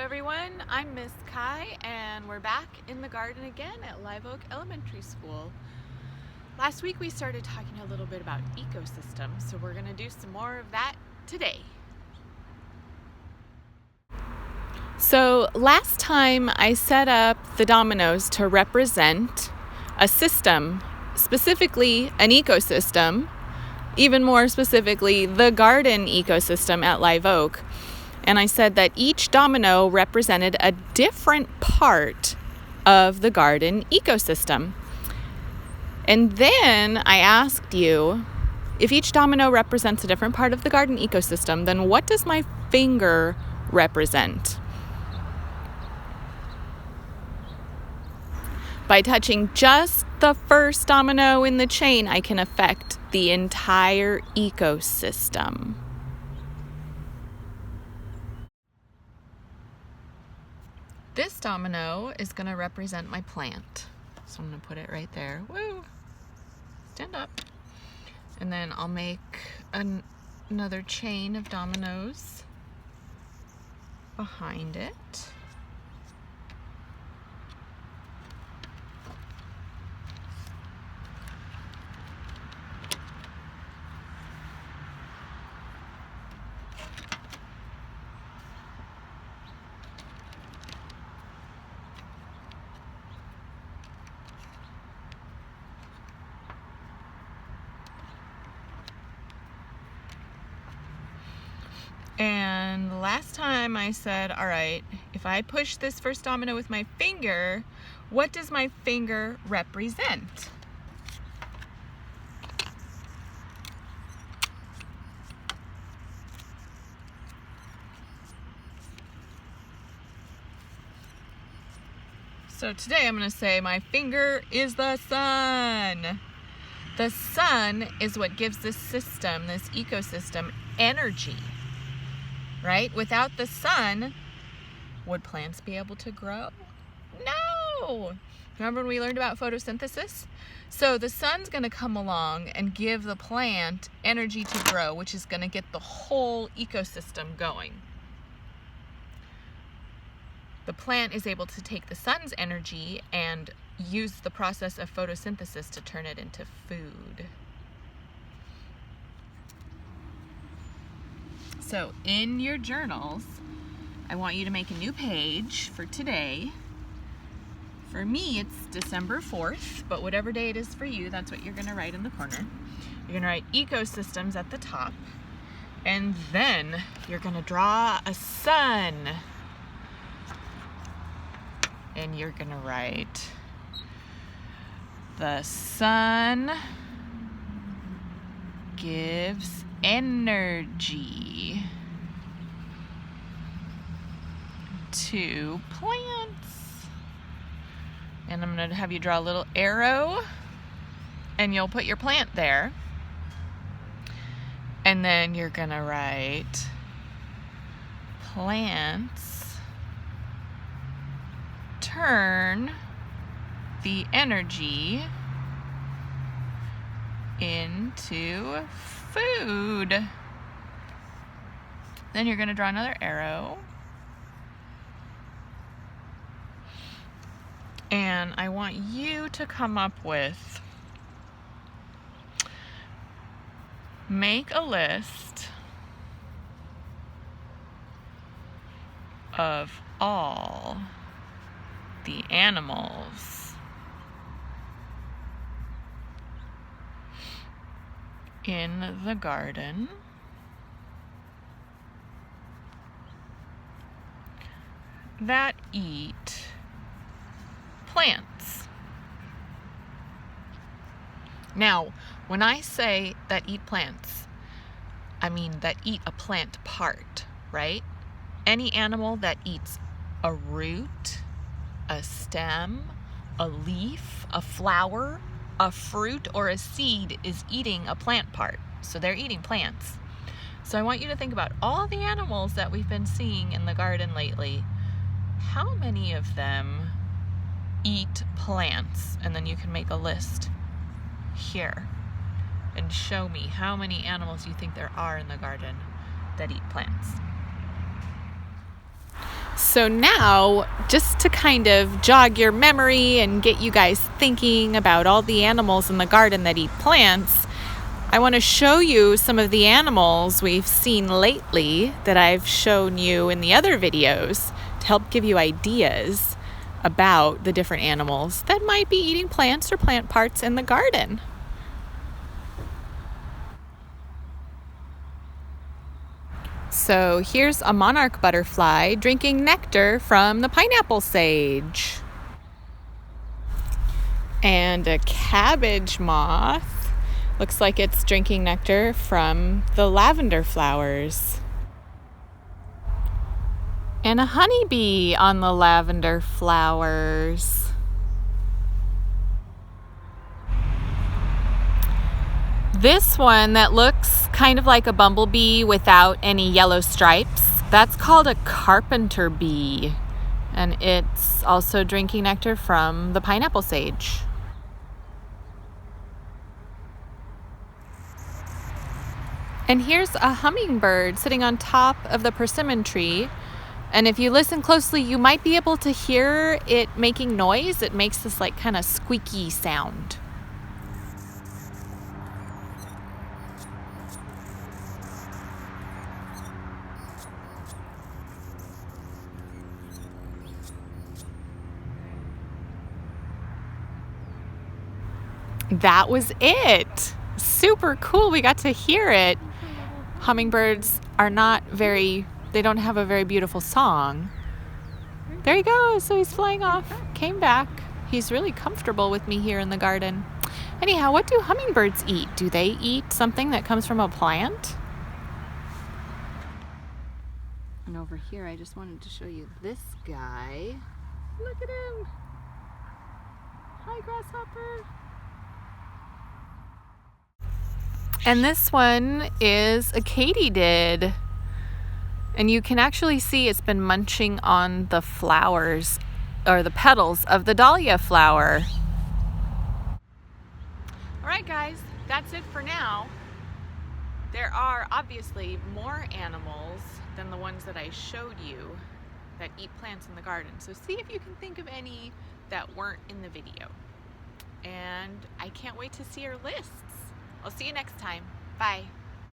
everyone, I'm Miss Kai and we're back in the garden again at Live Oak Elementary School. Last week we started talking a little bit about ecosystems, so we're going to do some more of that today. So last time I set up the dominoes to represent a system, specifically an ecosystem, even more specifically the garden ecosystem at Live Oak. And I said that each domino represented a different part of the garden ecosystem. And then I asked you, if each domino represents a different part of the garden ecosystem, then what does my finger represent? By touching just the first domino in the chain, I can affect the entire ecosystem. This domino is going to represent my plant. So I'm going to put it right there. Woo! Stand up. And then I'll make another chain of dominoes behind it. And last time I said, all right, if I push this first domino with my finger, what does my finger represent? So today I'm going to say my finger is the sun. The sun is what gives this system, this ecosystem, energy. Right? Without the sun, would plants be able to grow? No! Remember when we learned about photosynthesis? So the sun's going to come along and give the plant energy to grow, which is going to get the whole ecosystem going. The plant is able to take the sun's energy and use the process of photosynthesis to turn it into food. So in your journals, I want you to make a new page for today. For me, it's December 4th, but whatever day it is for you, that's what you're going to write in the corner. You're going to write ecosystems at the top, and then you're going to draw a sun. And you're going to write, the sun gives energy to plants. And I'm going to have you draw a little arrow and you'll put your plant there. And then you're going to write plants turn the energy into food. Then you're going to draw another arrow. And I want you to come up with, make a list of all the animals in the garden that eat plants. Now, when I say that eat plants, I mean that eat a plant part, right? Any animal that eats a root, a stem, a leaf, a flower, a fruit, or a seed is eating a plant part. So they're eating plants. So I want you to think about all the animals that we've been seeing in the garden lately. How many of them eat plants? And then you can make a list here and show me how many animals you think there are in the garden that eat plants. So now, just to kind of jog your memory and get you guys thinking about all the animals in the garden that eat plants, I want to show you some of the animals we've seen lately that I've shown you in the other videos to help give you ideas about the different animals that might be eating plants or plant parts in the garden. So here's a monarch butterfly drinking nectar from the pineapple sage. And a cabbage moth looks like it's drinking nectar from the lavender flowers. And a honeybee on the lavender flowers. This one that looks kind of like a bumblebee without any yellow stripes, that's called a carpenter bee. And it's also drinking nectar from the pineapple sage. And here's a hummingbird sitting on top of the persimmon tree. And if you listen closely, you might be able to hear it making noise. It makes this like kind of squeaky sound. That was it. Super cool. We got to hear it. Hummingbirds are they don't have a very beautiful song. There he goes. So he's flying off. Came back. He's really comfortable with me here in the garden. Anyhow, what do hummingbirds eat? Do they eat something that comes from a plant? And over here, I just wanted to show you this guy. Look at him. Hi, grasshopper. And this one is a katydid. And you can actually see it's been munching on the flowers or the petals of the dahlia flower. All right, guys, that's it for now. There are obviously more animals than the ones that I showed you that eat plants in the garden. So see if you can think of any that weren't in the video. And I can't wait to see your lists. I'll see you next time. Bye.